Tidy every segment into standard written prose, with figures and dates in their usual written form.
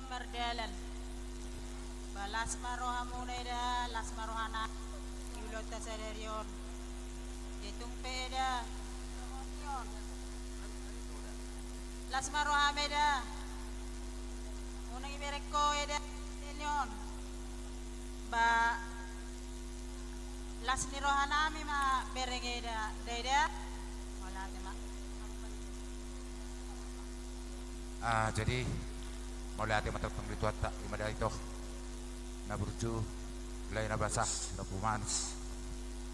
merdalan balas marohamuneda las marohana yulota sadarion ditung peda las marohameda unang imereko eda nyon ba las nirohanami ma berengeda deda wala tema. Jadi mulai hati mata penglitu tak imada itu na burju lain na basah na pumanis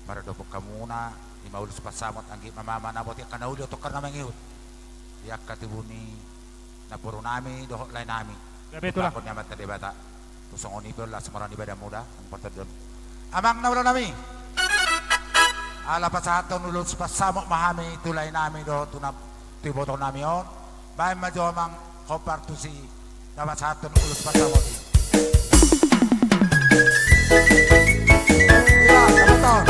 para dopok kamuna lima ulus pasamot anggi mama na boti kana udio tokar na mangihut yak katibuni na puro nami dohok lain nami Betul lah. Takut nyamat tadi bata tusong oni pel lah semarang ibadah muda ang patadon amang na wala nami ala pasahaton ulus pasamot mahami tulay nami do tunap tiboto nami on bahay madyo mang kopar tu si dapat satu ulus pasamot. Iya, betul.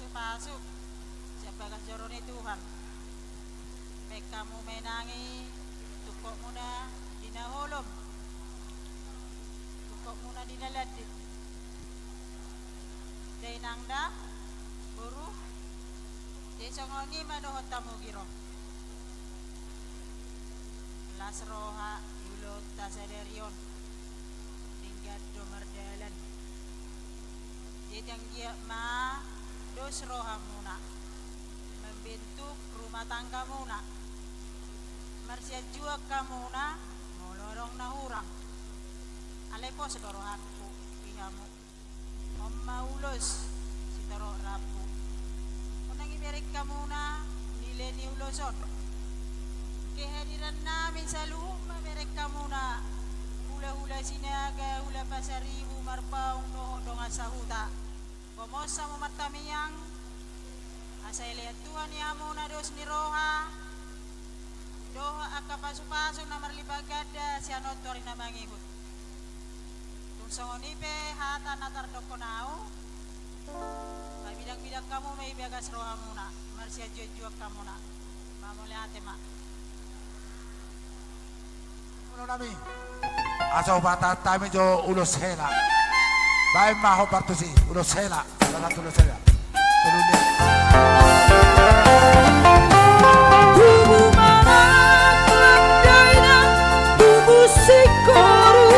Pasuk sebagai jorone Tuhan kamu menangi tukok muna dina holom tukok muna dina ladit day nangda buru day songoni madohot tamu giro las roha yulot tasadarion linggat domerdalan day tanggia ma dos roha muna membentuk rumah tangga muna marsia jua kamuna molorong nahurang alepo sedoro aku pihamu omma ulos sidoro rapu unang iberik kamuna nileni uloson kehadiran namin sa luhum mamerek kamuna hula-hula sinaga hula pasaribu marpaung doho donga sahuta Pomosa mo matamiyang asay Tuhan ya mo na dos ni roha doha akapaso-paso na marlibagada si anotori na mangihut kung sangonipe hata natar dokonao bidak-bidak kamu may biagas roha muna marsia jujuak kamu na mamuli ate ma Ulo nami asaw bata tami jo ulos hela Baik maho partusi, ulos hela, salah ulos hela. Terusnya. Tubuh malang lamdaina, tubuh sikoru,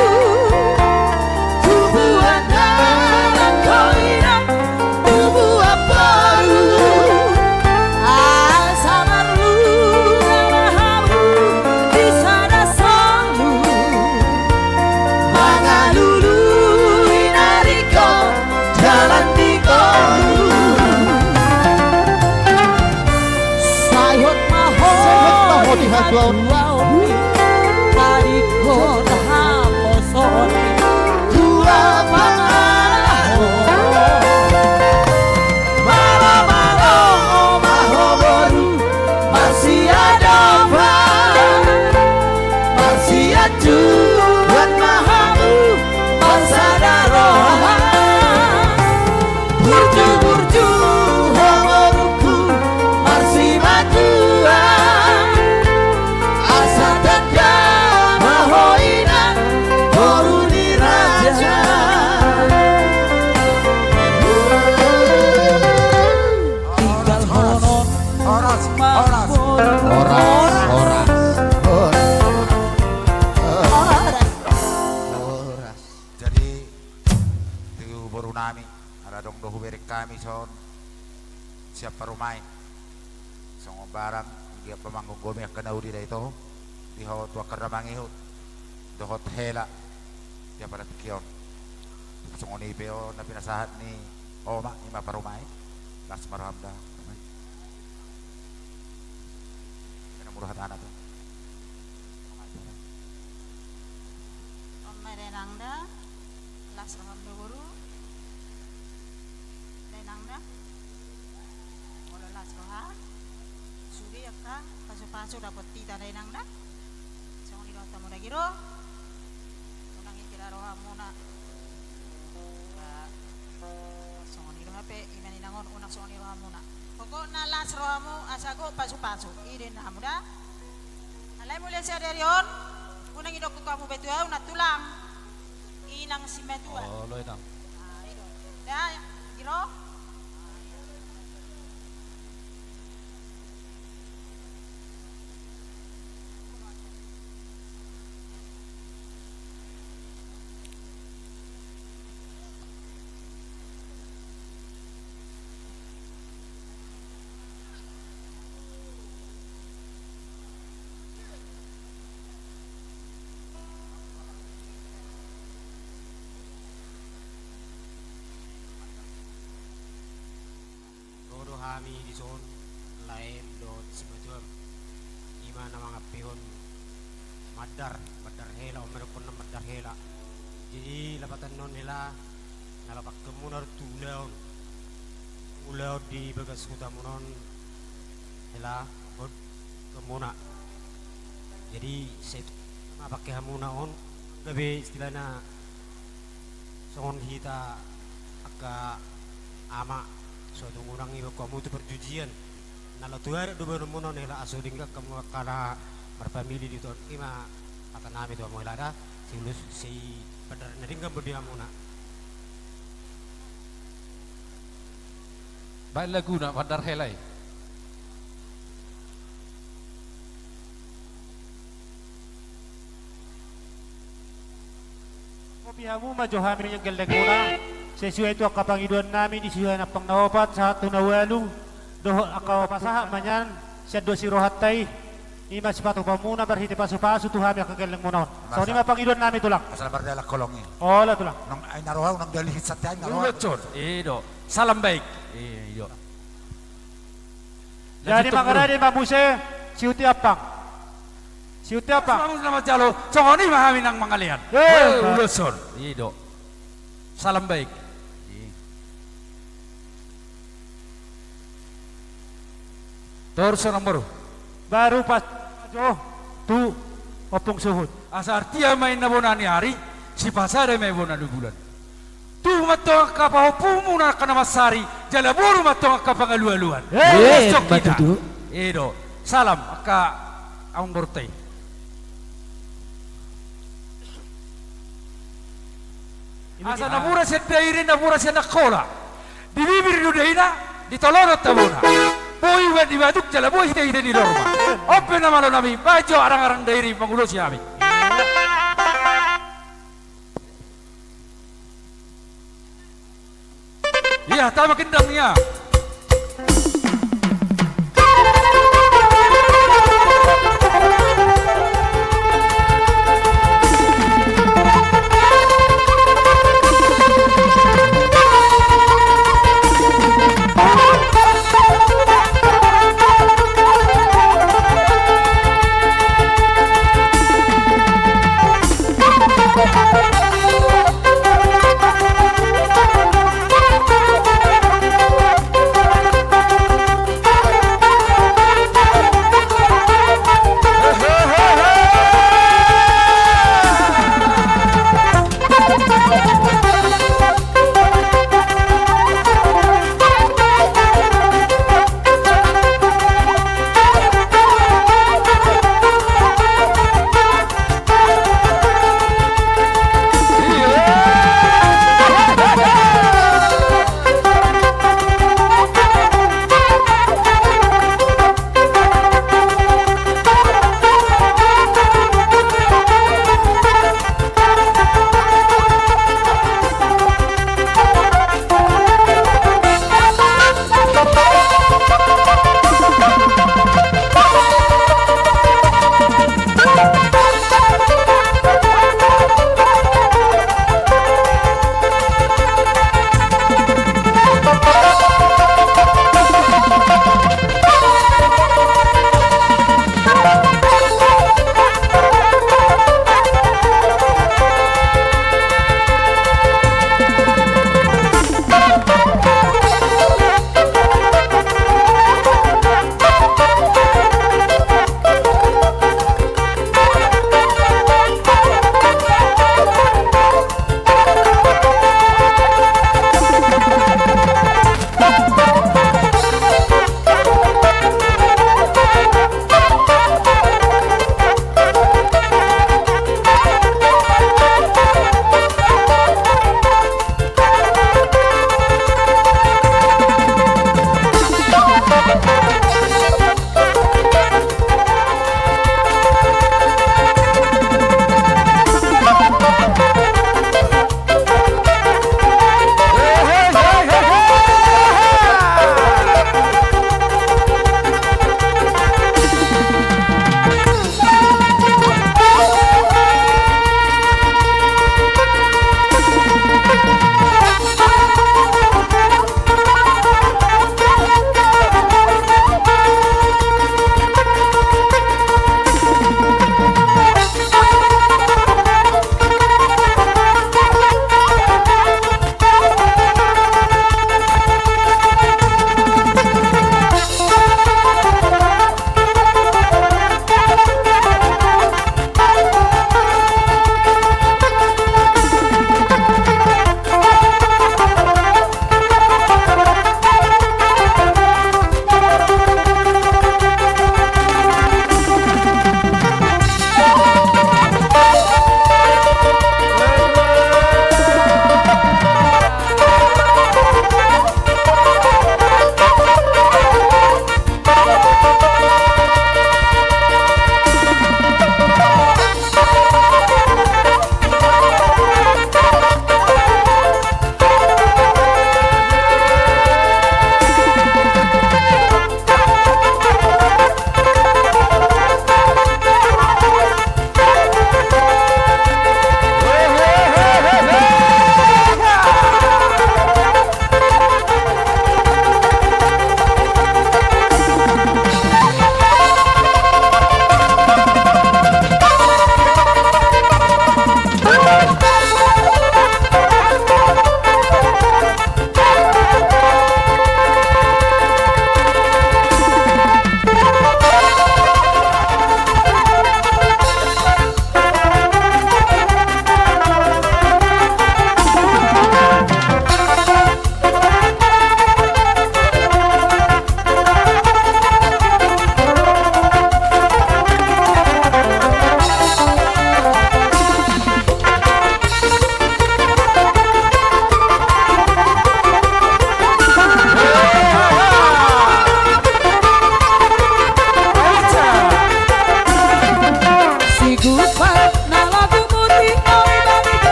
tubuh andalan koina, tubuh aparu, asamarlu namahamu disana solu, mangalulu. Jalan di kolu sayot maho di hadwa tadi kota hamoson dua pangalaho malam-malam maho baru masih ada apa masih ada Tuhan nami ala dong dohu berek kami son siap parumai songo barang dia pemanggung gomi akan naudi dah itu di hawa tua keramangi hut dohot hela dia pada pikion songo ni peo na pinasahat ni oma ni parumai las marhamda kena murah tanah tu Merenangda las roham guru renangda mula las roham suri akka pasu dapat tita renangda song ni rota muna giro unang ikira roham muna song ni roham pe imani nangon unang song ni roham muna pokokna las rohamu asago pasu irin hamuda alai mulai sadarion unang idok kamu betua una tulang inang si metua Oh, lo itang. ido da giro Todo kami di son lain dot semacam gimana mga pihon madar hela o meron na madar hela. Jadi lapatan non nila nalapak kemunar ulaw di bagas huta munon hela bod kemuna. Jadi saya pakai hamuna on gabi istilahnya songon hita aka ama suatu orang ibu kamu itu perjujian nala tuar do baru mono nela asuding ka kamu kana berfamili di ton ima kata nami tu mo ilada silus si padar nering ka bodi amuna Baik lagu nak padar helai. Kopihamu majohamin yung galaguna. Sesuai itu kapangiduan namin isuhan na pang nawapat sa tunawalu. Doho akaw pasaha manyan siya do si rohatay. Ima si pato pa muna barhiti pasu-pasu tuhami akagalang muna. So ni mapangiduan namin ito lang. asal bardala kolong ni Oh, lah ito lang. nang ay naruhaw nang dalihit sa tiyan naruhaw Lulutson. Ido. Salam baik. Ido. Jadi mangarade mamuse siuti apang. Siuti apang. Selamat nama jalo. Congoni mahami nang mangalian. Lulutson. Ido. Salam baik. Terus nomor. Baru pas jo tu opung suhud. Asar tia main nabonani hari, si pasare main bonani bulan. Tu matong kapahupumu na kanamasari, jalaburu matong kapangalualuan. Besok kita. Edo, salam ka ang bortay. Asa namura siya dairin, namura siya nakola. Di bibir nudaina, di tolorot tabuna. Boy di baduk jalaboy hita di norma. Open naman nami, bajo arang-arang dairi pangulo siya kami. Iya, tama kendang niya.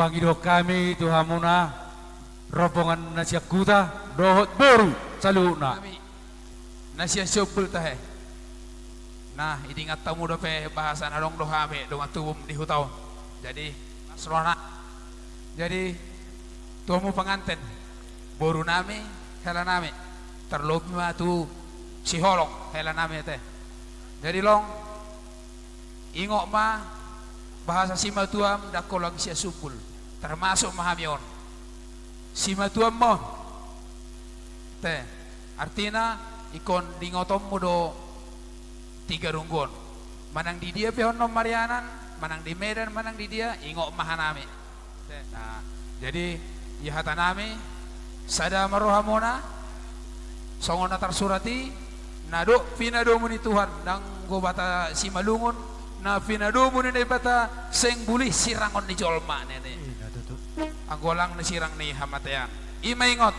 Pangido kami Tuhan muna rombongan nasiak kuta dohot boru saluna. Kami nasiya syubul tahe. Nah, idingat tamu dope bahasan adong dohame dong atubum di hutau. Jadi selona. Jadi tuamu pengantin boru nami hela nami terlobi ma tu si holong hela nami teh. Jadi long ingok ma bahasa sima tuam dakolang sia subul termasuk mahamion sima tuam mo teh artina ikon dingotom mudo tiga runggon manang di dia pehonom marianan manang di Medan manang di dia ingok mahanami teh. Nah, jadi ihata nami sada marohamona songona tersurati nado pinado muni Tuhan dang go bata simalungun na pinadumo ni bata seng buli sirangon ni jolma nene anggolang ni sirang ni hamatean imaingot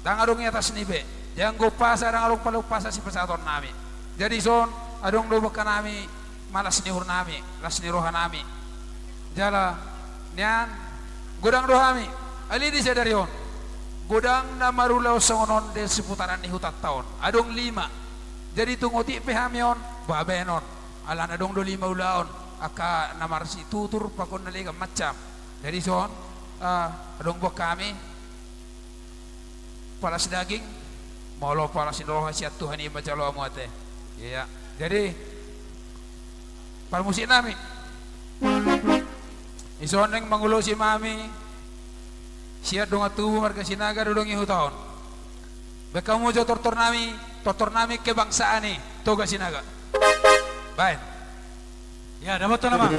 dang adong atas nibe jang go pasa dang adong paluk pasa si pesaton nami jadi son adong do baka nami malas ni hur nami las ni roha nami jala nian godang rohami ali di sadarion godang na marulaw songonon de seputaran ni hutat taon adong 5 jadi tungoti pehamion babenon ala na dong do 5 ulaon aka namarsi tutur pakon nalega macam jadi son adong buat kami palas daging molo palas indroha siat Tuhan i bacalo amuate ya jadi parmusi nami ison neng mangulo si mami siat dong atubu marga sinaga dong ihutaon bekamu jo tortor nami kebangsaan ni toga sinaga. Baik. Ya, dapat tuh nama.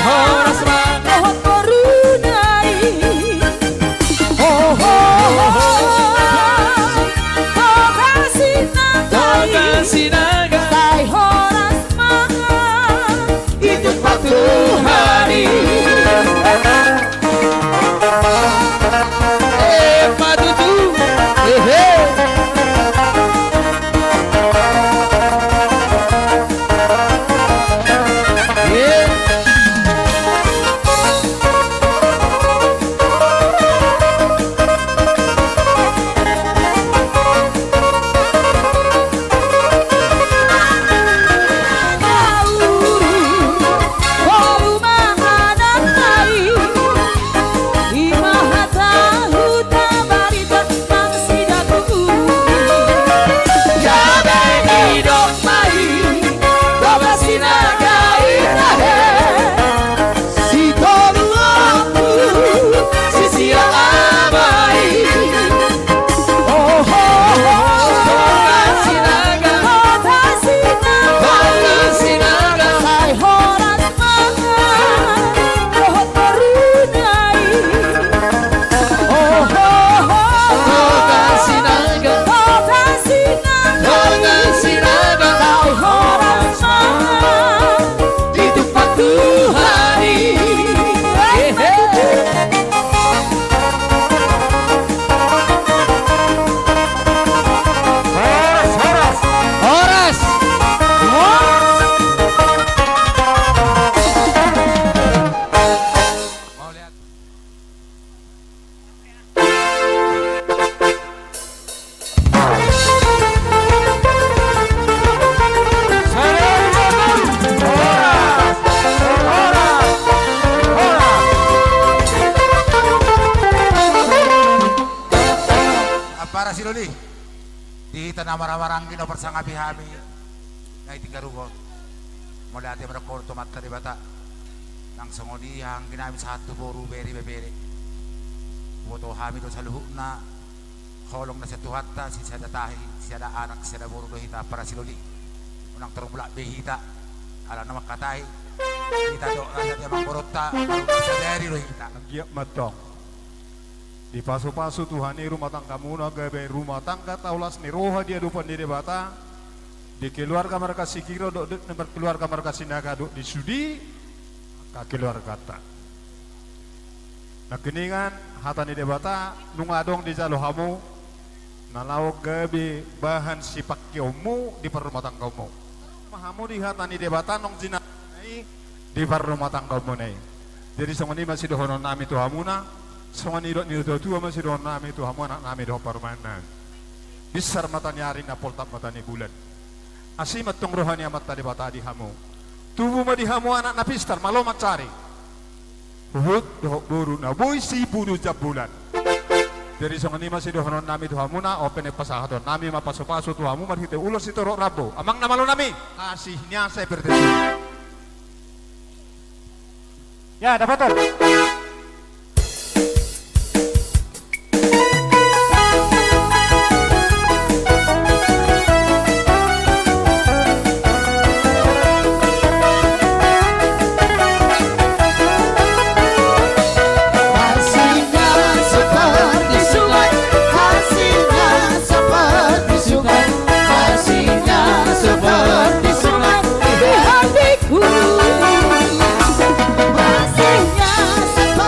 Horas na maramarang gino persangabi hami na itigarugo mula ati marakorto mata di bata nang sangoni ang ginamit sa hatu boru beri beberi buto hami do sa luhuk na kolong na sa tuhata si sada tahi si sada anak si sada boru do hita para siluli unang terumulak behita ala na makatahi kita do rasa dia mangkorota sa dari do hita Giyak matong. Di paso-paso Tuhan ni rumah tangga muna gabe rumah tangga taulas ni roha dia dupan di debata. Di keluarga mereka sikiro dok nomor keluarga mereka sinaga dok di sudi ka keluarga ta. Nah keningan hata ni debata nungadong di jalo hamu nalau gabe bahan sipak kiomu di per rumah tanggamu. Mahamu di hata ni debata nong jina di per rumah tanggamu nei. Jadi songoni masih dohonon nami Tuhamuna. Songoni dok ni tua masih dohon nami Tuhamu anak nami doh permanen. Besar mata nyari na poltap mata ni bulan. Asih matong rohani amat tadi bata di hamu. Tubuh ma di hamu anak na pistar malo macari. Hut doh buru na boy si buru jab bulan. Jadi songoni masih dohonon nami Tuhamu na open pasahaton nami mapaso-paso Tuhamu marhite ulos itu rok rabo. Amang na malo nami. Asihnya saya bertesu. Ya, dapat tuh. Seperti sungai di hatiku, rasanya seperti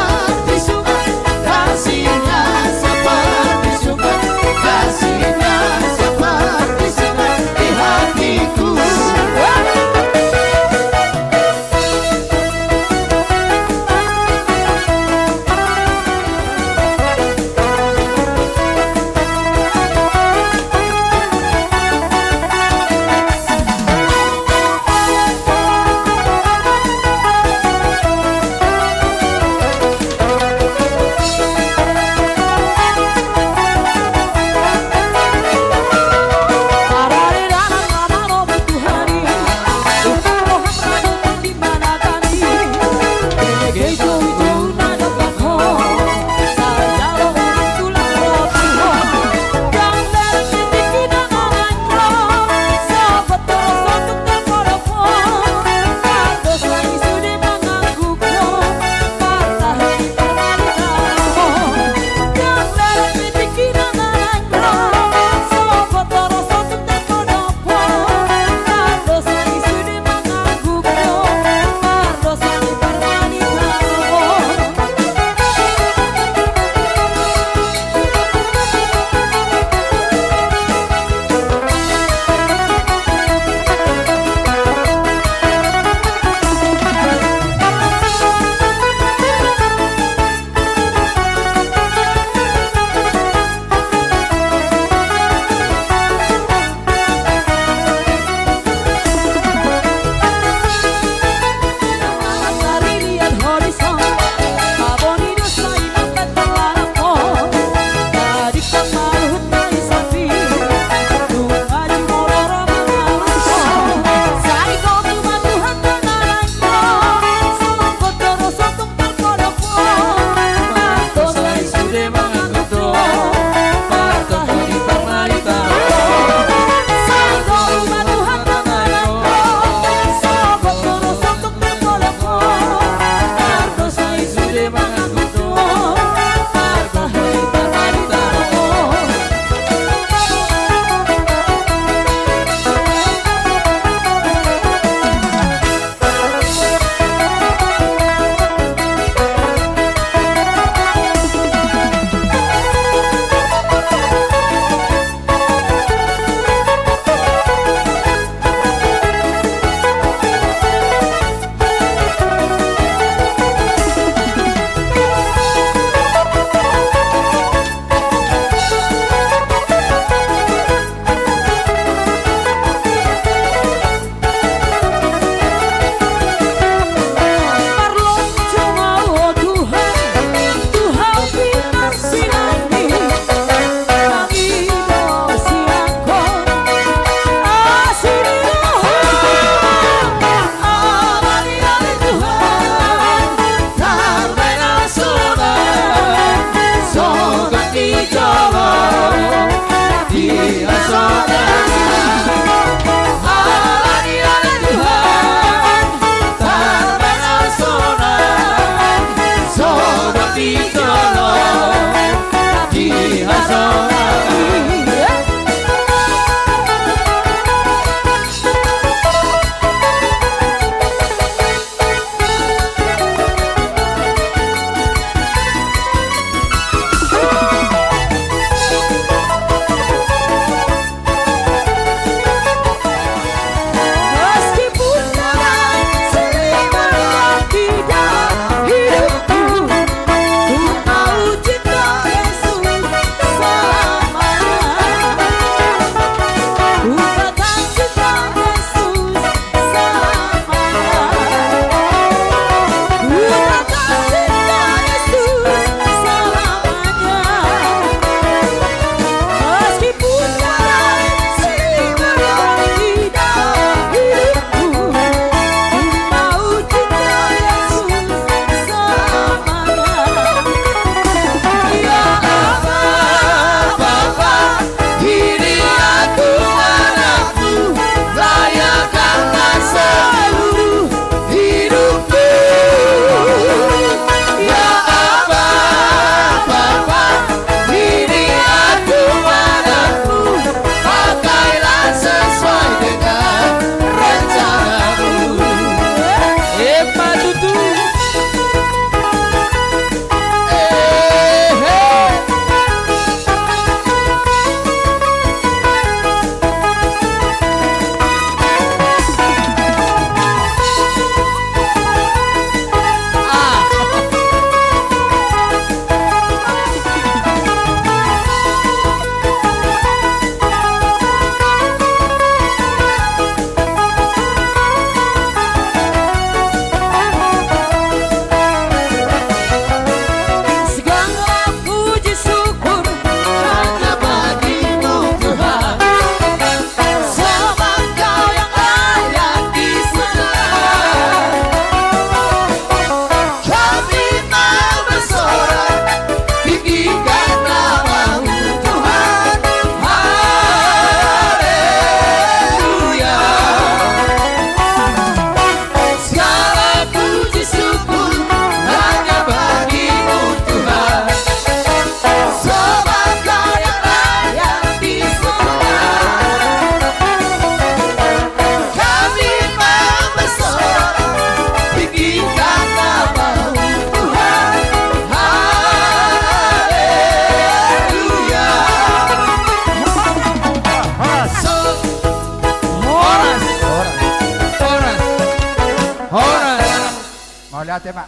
Mau lihat ya, Pak?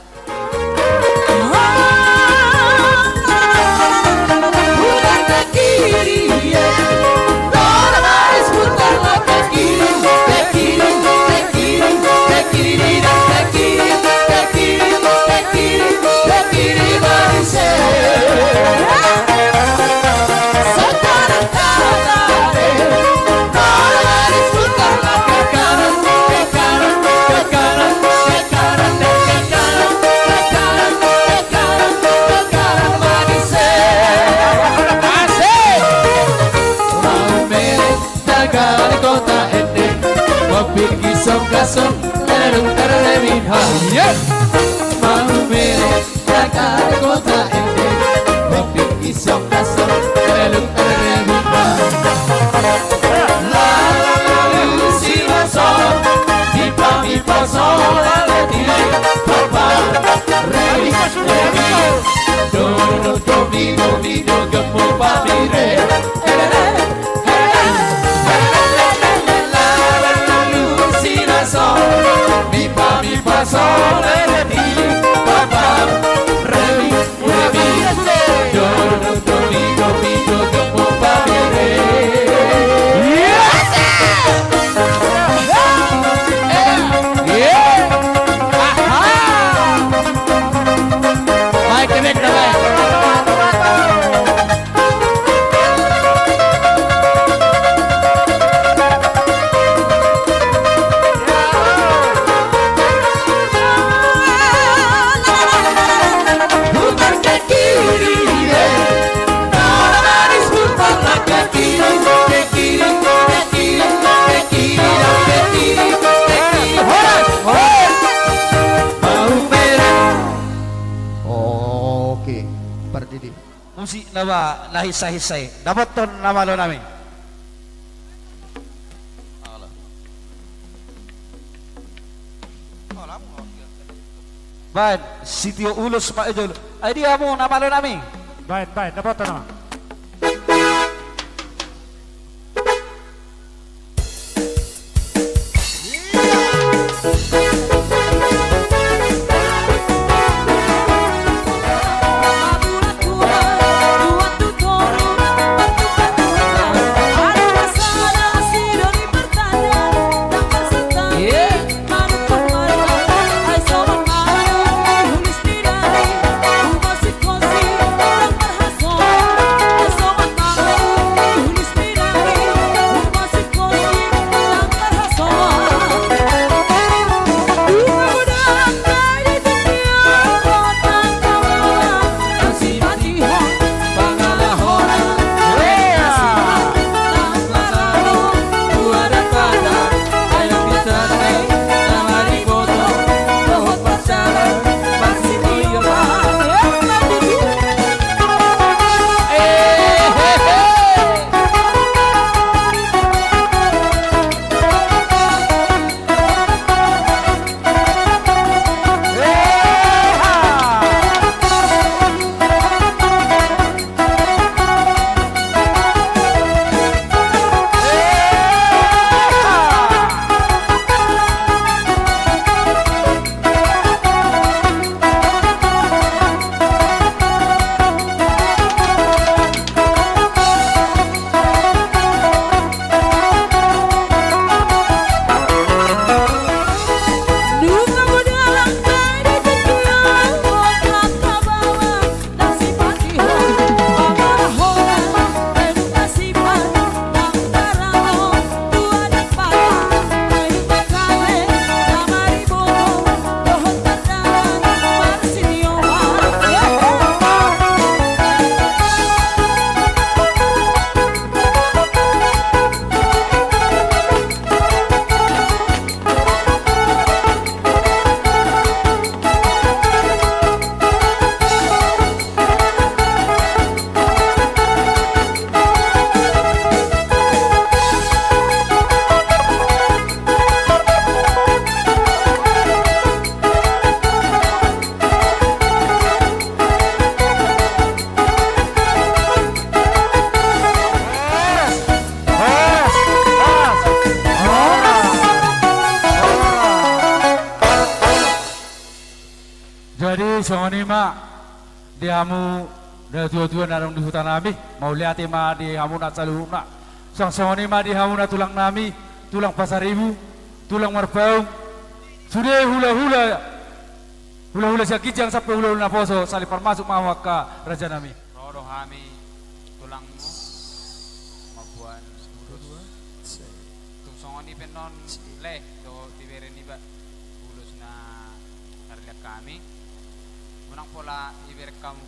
Putar ke kiri, Dora Maris putarlah ke kiri, ke kiri, ke kiri, ke kiri, ke kiri, ke kiri, ke kiri, ke kiri Maris. Sekarang kau tarik, Dora Maris putarlah ke kanan, ke kanan, ke kanan, ke kanan, ke kanan, ke kanan, ke kanan, ke kanan Maris. Asik. Mau merek dagang kota ini, mobil kisong kasong lerung terlebih hanya. Mau merek dagang kota ini, mobil kisong kasong lerung terlebih hanya. Lalu si masong di pami pasong lalu di papa remi remi dono domino mino gemo pami re. Mi fa sol re mi papa re mi do do mi do como pa mi re. Baik kebek baik. Putar ke kiri, Dora Maris putarlah ke kiri, ke kiri, ke kiri, ke kiri, ke kiri, ke kiri. Horas, mau merah. Oke, Pardidi. Musik nama nahisai-hisai. Dapat ton nama lo nami. Baik, Sitio Ulus Pak Ejol. Ay dia mo nama lo nami. Baik, baik, dapat nama. Yeah. Jadi songoni mak dihamu dah tua-tua narong di hutan nami mau lihat ma di hamu nak salu nak songoni ma di hamu nak tulang nami tulang pasar ibu tulang marpaung sudah hula-hula sakijang sampai hula-hula poso salipar masuk mawaka raja nami rodo hami tulangmu mabuan bulus tung songoni penon leh do diberi ni ba bulus na karya kami menang pola iber kamu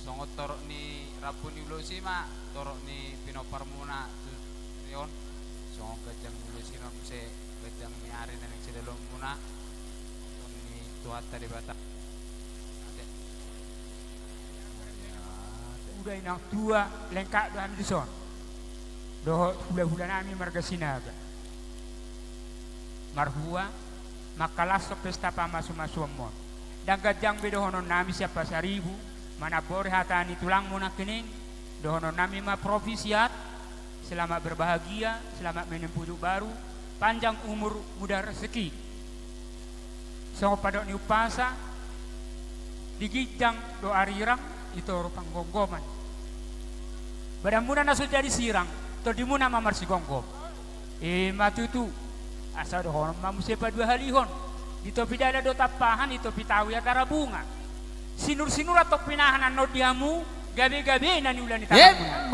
songot torok ni rabun ni ulosi ma torok ni pinoparmuna yon songok gajang ulosi non se gajang ni ari nang sedalom muna ton ni tuata di bata udah inang tua lengkap doan di son doh hula-hula nami marga sinaga marhua makalas pesta pamasu-masu mon dan gajang bedohono nami siapa saribu mana bore hatani tulang muna kening dohono nami ma provisiat selamat berbahagia selamat menempuh hidup baru panjang umur mudah rezeki songo padok ni upasa digijang do arirang itu panggonggoman badan muna nasu jadi sirang to dimuna mamar si gonggom matutu asa dohono mamu sepa dua halihon di topi dada do tapahan di topi tahu ya tara bunga sinur-sinur atau pinahanan no diamu gabe-gabe nani ulan di tangan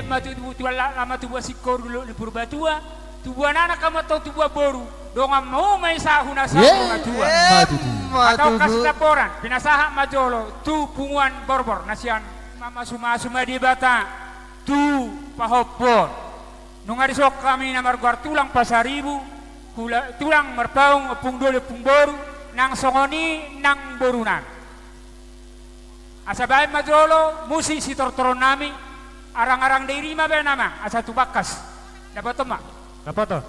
matutu tuala lama tu buat sikor dulu di purbatua tu buat anak kamu atau tu buat boru dongam mau main sahuna sahuna tua atau kasih laporan pinasaha majolo tu punguan borbor nasian mama suma di bata tu pahopon nungari sok kami namar guar tulang pasaribu tulang merpaung pung dole pung boru nang songoni nang borunan asa bae majolo musi si tortoron nami arang-arang deirima be nama asa tu bakas dapat mak Dapat toh?